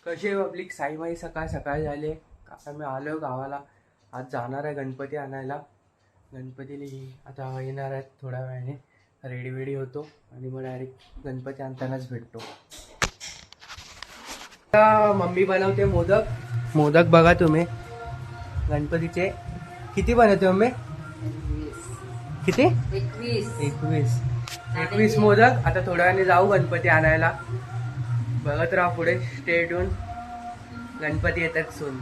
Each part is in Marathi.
कशी आहे पब्लिक? साईमाई सकाळ सकाळ झाले. आता मी आलो गावाला. आज जाणार आहे गणपती आणायला. गणपतीला आता येणार आहेत थोड्या वेळाने. रेडी वेडी होतो आणि मग डायरेक्ट गणपती आणतानाच भेटतो. आता मम्मी बनवते मोदक. मोदक बघा तुम्ही गणपतीचे किती बनवते मम्मी? किती? 21 मोदक. आता थोड्या वेळाने जाऊ गणपती आणायला. बघत राहा पुढे. Stay tune. गणपती येतात सून.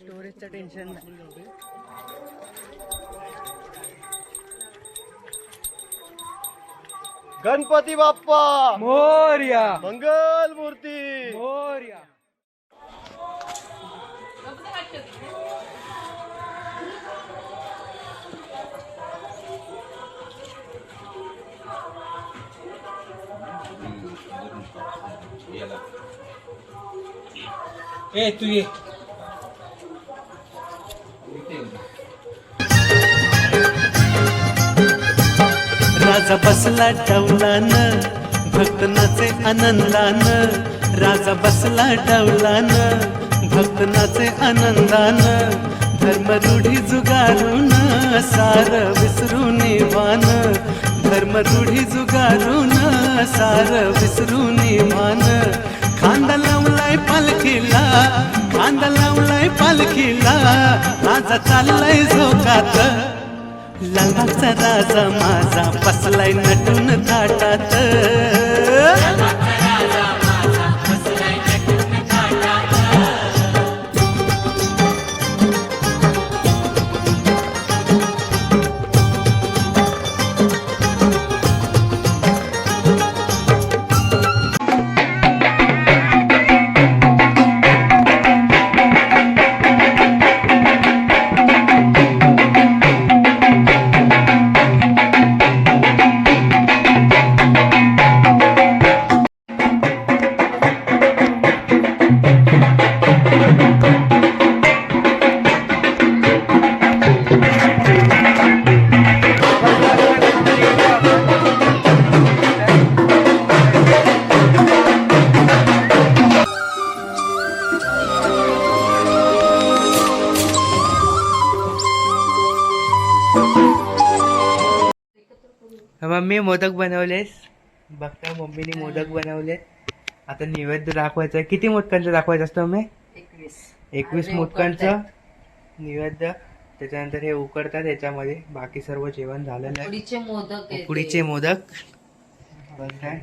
स्टोरेजचं टेन्शन नाही. गणपती बाप्पा मोरया. मंगल मूर्ती मोरया. ए तू ये. राजा बसला डौलान भक्त नाचे आनंदान. राजा बसला डौलान भक्त नाचे आनंदान. धर्म रूढी जुगारून सार विसरून भान. धर्म रूढी जुगारून सार विसरून भान. खांदा लावलाय पालखीला, खांदा लावलाय पालखीला. राजा चाललाय झोकात. लालबागचा राजा माझा बसलाय नटून थाटात. मम्मी मोदक बनवलेस. बघता मम्मीने मोदक बनवले. आता नैवेद्य दाखवायचं. किती मोदकांचं दाखवायचं असतं मम्मी? 21 मोदकांचं नैवेद्य. त्याच्यानंतर हे उकडतात याच्यामध्ये. बाकी सर्व जेवण झालेलं आहे. उकडीचे मोदक बघताय.